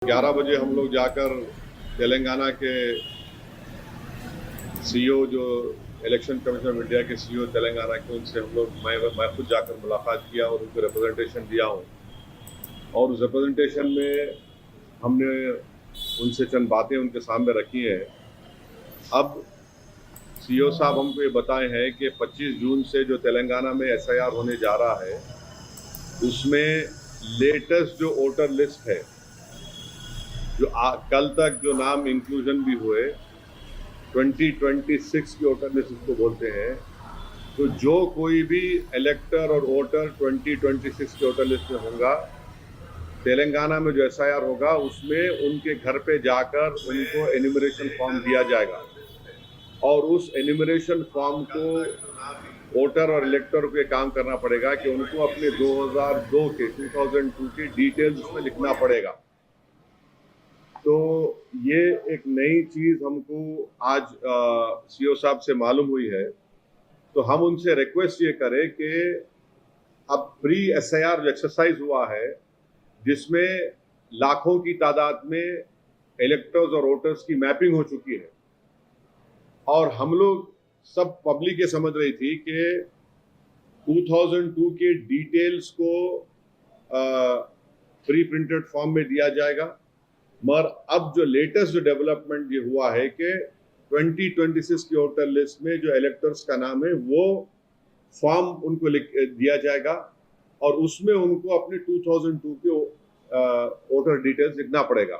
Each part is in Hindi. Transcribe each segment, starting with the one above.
11 बजे हम लोग जाकर तेलंगाना के सीईओ जो इलेक्शन कमीशन ऑफ इंडिया के सीईओ तेलंगाना के उनसे हम लोग मैं खुद जाकर मुलाकात किया और उनको रिप्रेजेंटेशन दिया हूँ। और उस रिप्रेजेंटेशन में हमने उनसे चंद बातें उनके सामने रखी हैं। अब सीईओ साहब हमको ये बताए हैं कि 25 जून से जो तेलंगाना में एसआईआर होने जा रहा है उसमें लेटेस्ट जो वोटर लिस्ट है, जो कल तक जो नाम इंक्लूजन भी हुए 2026 की वोटर लिस्ट इसको बोलते हैं, तो जो कोई भी इलेक्टर और वोटर 2026 की वोटर लिस्ट में होगा, तेलंगाना में जो एसआईआर होगा उसमें उनके घर पे जाकर उनको एन्यूमरेशन फॉर्म दिया जाएगा और उस एन्यूमरेशन फॉर्म को वोटर और इलेक्टर को काम करना पड़ेगा कि उनको अपने 2002 के डिटेल्स उसमें लिखना पड़ेगा। तो ये एक नई चीज हमको आज सीईओ साहब से मालूम हुई है। तो हम उनसे रिक्वेस्ट ये करें कि अब प्री एसआईआर जो एक्सरसाइज हुआ है जिसमें लाखों की तादाद में इलेक्टर्स और वोटर्स की मैपिंग हो चुकी है और हम लोग सब पब्लिक ये समझ रही थी कि 2002 के डिटेल्स को प्री प्रिंटेड फॉर्म में दिया जाएगा, मगर अब जो लेटेस्ट जो डेवलपमेंट ये हुआ है कि 2026 की वोटर लिस्ट में जो इलेक्टर्स का नाम है वो फॉर्म उनको दिया जाएगा और उसमें उनको अपने 2002 के वोटर डिटेल्स लिखना पड़ेगा।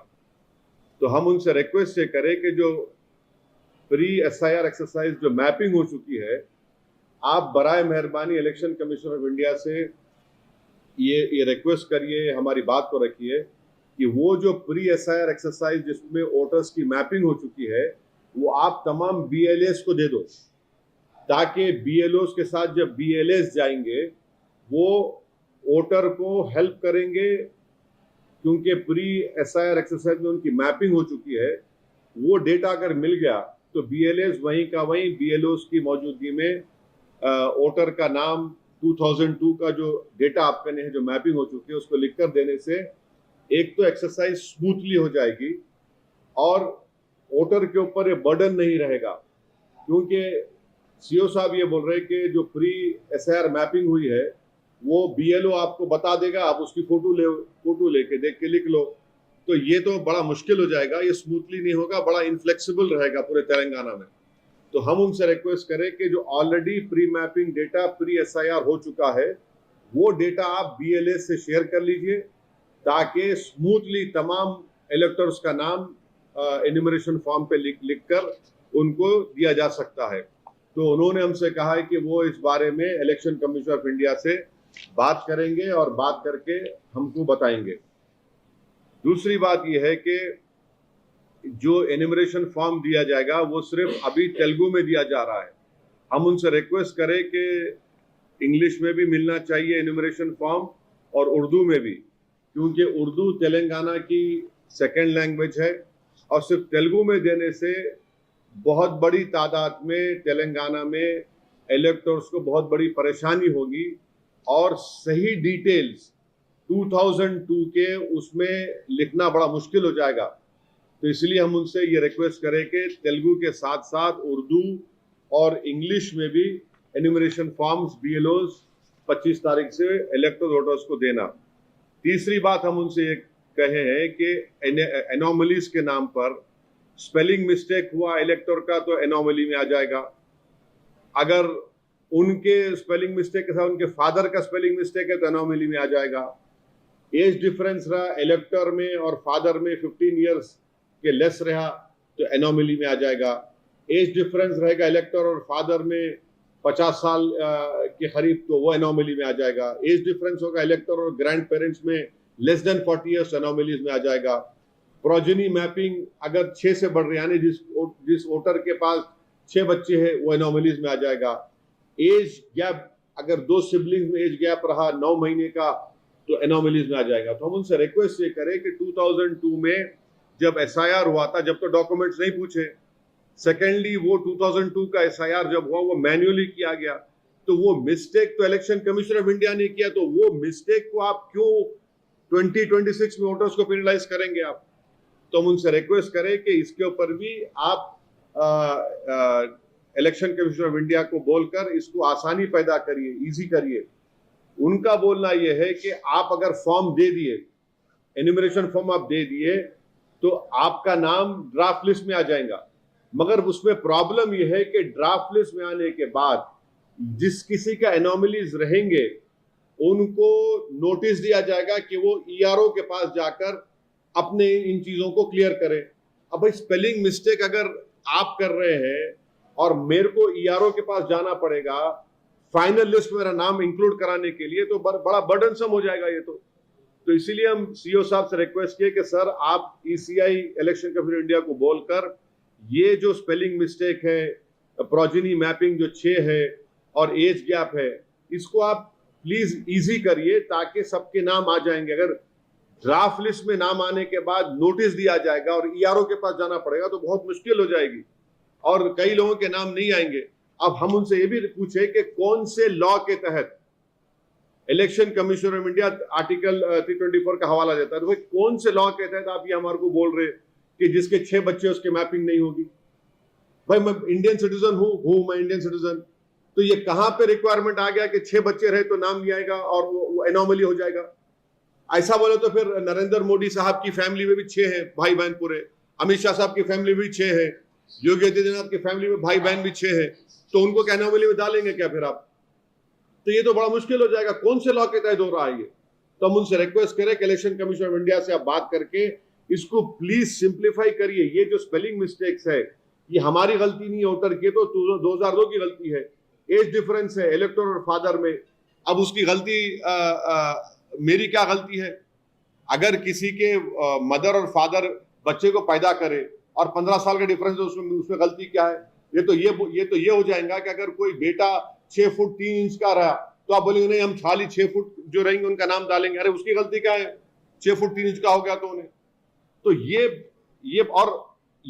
तो हम उनसे रिक्वेस्ट ये करें कि जो प्री एसआईआर एक्सरसाइज जो मैपिंग हो चुकी है, आप बराए मेहरबानी इलेक्शन कमीशन ऑफ इंडिया से ये रिक्वेस्ट करिए, हमारी बात को रखिए कि वो जो प्री एसआईआर एक्सरसाइज जिसमें वोटर्स की मैपिंग हो चुकी है वो आप तमाम बीएलएस को दे दो, ताकि बीएलओस के साथ जब बीएलएस जाएंगे वो वोटर को हेल्प करेंगे, क्योंकि प्री एसआईआर एक्सरसाइज में उनकी मैपिंग हो चुकी है। वो डेटा अगर मिल गया तो बीएलएस वहीं का वहीं बीएलओस की मौजूदगी में वोटर का नाम 2002 का जो डेटा आपके ने जो मैपिंग हो चुकी है उसको लिखकर देने से एक तो एक्सरसाइज स्मूथली हो जाएगी और वोटर के ऊपर ये बर्डन नहीं रहेगा, क्योंकि सीईओ साहब ये बोल रहे हैं कि जो प्री एसआईआर मैपिंग हुई है वो बीएलओ आपको बता देगा, आप उसकी फोटो लेके देख के लिख लो। तो ये तो बड़ा मुश्किल हो जाएगा, ये स्मूथली नहीं होगा, बड़ा इनफ्लेक्सिबल रहेगा पूरे तेलंगाना में। तो हम उनसे रिक्वेस्ट करें कि जो already pre mapping data pre SIR हो चुका है वो डेटा आप बीएलएस से शेयर कर लीजिए, ताकि स्मूथली तमाम इलेक्टर्स का नाम एन्यूमरेशन फॉर्म पे लिख कर उनको दिया जा सकता है। तो उन्होंने हमसे कहा है कि वो इस बारे में इलेक्शन कमीशन ऑफ इंडिया से बात करेंगे और बात करके हमको बताएंगे। दूसरी बात यह है कि जो एन्यूमरेशन फॉर्म दिया जाएगा वो सिर्फ अभी तेलुगु में दिया जा रहा है। हम उनसे रिक्वेस्ट करें कि इंग्लिश में भी मिलना चाहिए एन्यूमरेशन फॉर्म और उर्दू में भी, क्योंकि उर्दू तेलंगाना की सेकेंड लैंग्वेज है और सिर्फ तेलुगु में देने से बहुत बड़ी तादाद में तेलंगाना में इलेक्टर्स को बहुत बड़ी परेशानी होगी और सही डिटेल्स 2002 के उसमें लिखना बड़ा मुश्किल हो जाएगा। तो इसलिए हम उनसे ये रिक्वेस्ट करें कि तेलुगु के साथ साथ उर्दू और इंग्लिश में भी एन्यूमरेशन फॉर्म्स बीएलओस 25 तारीख से इलेक्टर वोटर्स को देना। तीसरी बात हम उनसे ये कहे हैं कि एनोमलीज के नाम पर स्पेलिंग मिस्टेक हुआ इलेक्टर का तो एनोमली में आ जाएगा। अगर उनके स्पेलिंग मिस्टेक के साथ उनके फादर का स्पेलिंग मिस्टेक है तो एनोमली में आ जाएगा। एज डिफरेंस रहा इलेक्टर में और फादर में 15 इयर्स के लेस रहा तो एनोमली में आ जाएगा। एज डिफरेंस रहेगा इलेक्टर और फादर में 50 साल के करीब तो वो एनोमली में आ जाएगा। एज डिफरेंस होगा इलेक्टर और ग्रैंड पेरेंट्स में लेस देन 40 इयर्स एनोमलीज में आ जाएगा। प्रोजेनी मैपिंग अगर 6 से बढ़ रही है, यानी जिस वोटर के पास 6 बच्चे हैं वो एनोमलीज में आ जाएगा। एज गैप अगर 2 सिबलिंग्स में एज गैप रहा 9 महीने का तो एनोमलीज में आ जाएगा। तो हम उनसे रिक्वेस्ट ये करें कि 2002 में जब एसआईआर हुआ था, जब तो डॉक्यूमेंट्स नहीं पूछे, सेकेंडली वो 2002 का एसआईआर जब हुआ वो मैन्युअली किया गया, तो वो मिस्टेक तो इलेक्शन कमीशन ऑफ इंडिया ने किया, तो वो मिस्टेक को आप क्यों 2026 में वोटर्स को पेनलाइज करेंगे आप? तो हम उनसे रिक्वेस्ट करें कि इसके ऊपर भी आप इलेक्शन कमीशन ऑफ इंडिया को बोलकर इसको आसानी पैदा करिए, इजी करिए। उनका बोलना यह है कि आप अगर फॉर्म दे दिए, एन्यूमरेशन फॉर्म आप दे दिए, तो आपका नाम ड्राफ्ट लिस्ट में आ जाएगा। मगर उसमें प्रॉब्लम यह है कि ड्राफ्ट लिस्ट में आने के बाद जिस किसी का एनोमलीज रहेंगे उनको नोटिस दिया जाएगा कि वो ईआरओ के पास जाकर अपने इन चीजों को क्लियर करें। अब भाई स्पेलिंग मिस्टेक अगर आप कर रहे हैं और मेरे को ईआरओ के पास जाना पड़ेगा फाइनल लिस्ट में मेरा नाम इंक्लूड कराने के लिए, तो बड़ा बर्डनसम हो जाएगा ये तो इसीलिए हम सीईओ साहब से रिक्वेस्ट किए कि सर आप ईसीआई इलेक्शन कमीशन इंडिया को बोलकर ये जो स्पेलिंग मिस्टेक है, प्रोजेनी मैपिंग जो 6 है और एज गैप है, इसको आप प्लीज इजी करिए ताकि सबके नाम आ जाएंगे। अगर ड्राफ्ट लिस्ट में नाम आने के बाद नोटिस दिया जाएगा और ईआरओ के पास जाना पड़ेगा तो बहुत मुश्किल हो जाएगी और कई लोगों के नाम नहीं आएंगे। अब हम उनसे ये भी पूछे कि कौन से लॉ के तहत election commission of India article 324 का हवाला देता है, तो भाई कौन से लॉ के तहत आप ये हमारे को बोल रहे कि जिसके 6 बच्चे उसके मैपिंग नहीं होगी? भाई मैं इंडियन सिटीजन हूं मैं इंडियन सिटीजन, तो ये कहां पे रिक्वायरमेंट आ गया कि 6 बच्चे रहे तो नाम नहीं आएगा और वो एनोमली हो जाएगा? ऐसा बोले तो फिर नरेंद्र मोदी साहब की फैमिली में भी 6 हैं भाई बहन पूरे, अमित शाह साहब की फैमिली में भी 6 है, योगी आदित्यनाथ की फैमिली में भाई बहन भी 6 है, तो उनको क्या एनोमली में डालेंगे क्या फिर आप? तो ये तो बड़ा मुश्किल हो जाएगा। कौन से लॉ के तहत हो रहा है ये? तो हम उनसे रिक्वेस्ट करें कि इलेक्शन कमीशन ऑफ इंडिया से आप बात करके इसको प्लीज सिंप्लीफाई करिए। ये जो स्पेलिंग मिस्टेक्स है ये हमारी गलती नहीं है, वोटर की तो 2002 की गलती है। एज डिफरेंस है इलेक्टर और फादर में, अब उसकी गलती मेरी क्या गलती है? अगर किसी के मदर और फादर बच्चे को पैदा करे और 15 साल का डिफरेंस है, उसमें गलती क्या है? ये तो ये हो जाएगा कि अगर कोई बेटा 6 फुट 3 इंच का रहा तो आप बोलेंगे नहीं हम खाली 6 फुट जो रहेंगे उनका नाम डालेंगे। अरे उसकी गलती क्या है? 6 फुट 3 इंच का हो गया तो उन्हें, तो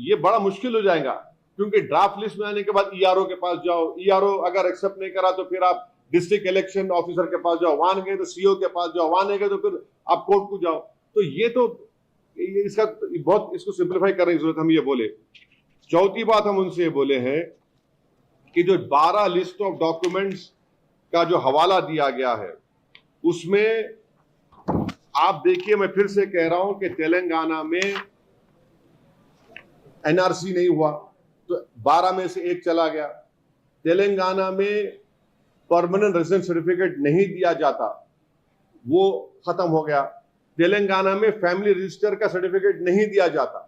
ये बड़ा मुश्किल हो जाएगा क्योंकि ड्राफ्ट लिस्ट में आने के बाद ईआरओ के पास जाओ, ईआरओ अगर एक्सेप्ट नहीं करा तो फिर आप डिस्ट्रिक्ट इलेक्शन ऑफिसर के पास जाओ, वहां गए तो सीओ के पास जाओ, वहां गए तो फिर आप कोर्ट को जाओ। तो इसको सिंप्लीफाई करने की जरूरत हम ये बोले। चौथी बात हम उनसे बोले हैं कि जो 12 लिस्ट ऑफ डॉक्यूमेंट्स का जो हवाला दिया गया है उसमें आप देखिए, मैं फिर से कह रहा हूं कि तेलंगाना में एनआरसी नहीं हुआ तो 12 में से 1 चला गया। तेलंगाना में परमानेंट रेजिडेंट सर्टिफिकेट नहीं दिया जाता, वो खत्म हो गया। तेलंगाना में फैमिली रजिस्टर का सर्टिफिकेट नहीं दिया जाता,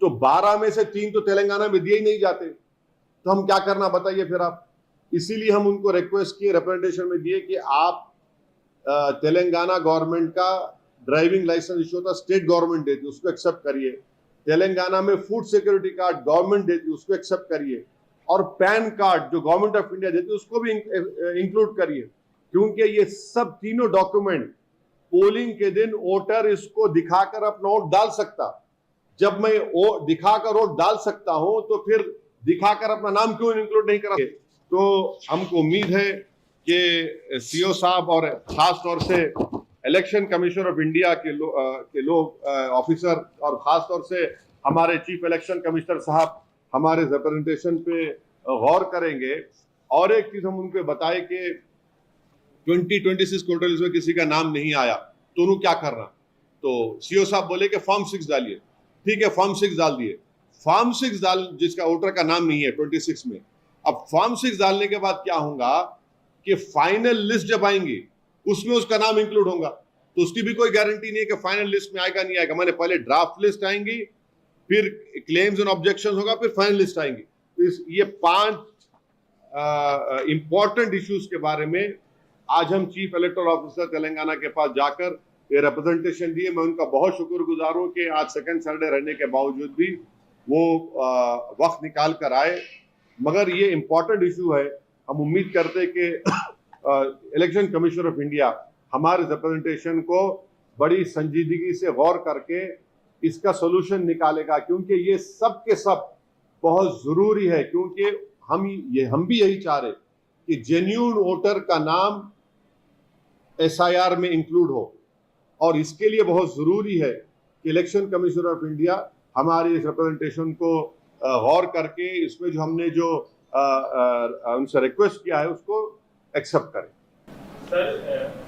तो 12 में से 3 तो तेलंगाना में दिए ही नहीं जाते, तो हम क्या करना बताइए फिर आप? इसीलिए हम उनको रिक्वेस्ट किए, रिप्रेजेंटेशन में दिए कि आप तेलंगाना गवर्नमेंट का ड्राइविंग लाइसेंस इशू होता स्टेट गवर्नमेंट देती, उसको एक्सेप्ट करिए। तेलंगाना में फूड सिक्योरिटी कार्ड गवर्नमेंट देती, उसको एक्सेप्ट करिए। और पैन कार्ड जो गवर्नमेंट ऑफ इंडिया देती है उसको भी इंक्लूड करिए, क्योंकि ये सब तीनों डॉक्यूमेंट पोलिंग के दिन वोटर इसको दिखाकर अपना वोट डाल सकता। जब मैं दिखाकर वोट डाल सकता हूं तो फिर दिखाकर अपना नाम क्यों इंक्लूड नहीं करा? तो हमको उम्मीद है कि सीओ साहब और खास तौर से इलेक्शन कमीशन ऑफ इंडिया के लोग ऑफिसर और खास तौर से हमारे चीफ इलेक्शन कमिश्नर साहब हमारे रिप्रेजेंटेशन पे गौर करेंगे। और एक चीज हम उनको बताए कि 2026 कोटा लिस्ट में किसी का नाम नहीं आया तो उन्होंने क्या करना? तो सीओ साहब बोले कि फॉर्म 6 डालिए। ठीक है, फॉर्म 6 डाल दिए। फॉर्म 6 डाल जिसका वोटर का नाम नहीं है 26 में, अब फॉर्म 6 डालने के बाद क्या होगा कि फाइनल लिस्ट जब आएंगी उसमें उसका नाम इंक्लूड होगा, तो उसकी भी कोई गारंटी नहीं है कि फाइनल लिस्ट में आएगा नहीं आएगा। मैंने पहले ड्राफ्ट लिस्ट आएंगी, फिर क्लेम्स एंड ऑब्जेक्शंस होगा, फिर फाइनल लिस्ट आएंगी। तो ये 5 इंपॉर्टेंट इश्यूज के बारे में आज हम चीफ इलेक्टोरल ऑफिसर तेलंगाना के पास जाकर ये रिप्रेजेंटेशन दिए। मैं उनका बहुत शुक्रगुजार हूं कि आज सेकंड सैटरडे रहने के बावजूद भी वो वक्त निकाल कर आए। मगर ये इंपॉर्टेंट इशू है, हम उम्मीद करते कि इलेक्शन कमीशन ऑफ इंडिया हमारे रिप्रेजेंटेशन को बड़ी संजीदगी से गौर करके इसका सोल्यूशन निकालेगा, क्योंकि ये सब के सब बहुत जरूरी है। क्योंकि हम भी यही चाह रहे कि जेन्युइन वोटर का नाम एसआईआर में इंक्लूड हो, और इसके लिए बहुत जरूरी है कि इलेक्शन कमीशन ऑफ इंडिया हमारी इस रिप्रेजेंटेशन को गौर करके इसमें जो हमने जो उनसे रिक्वेस्ट किया है उसको एक्सेप्ट करें। सर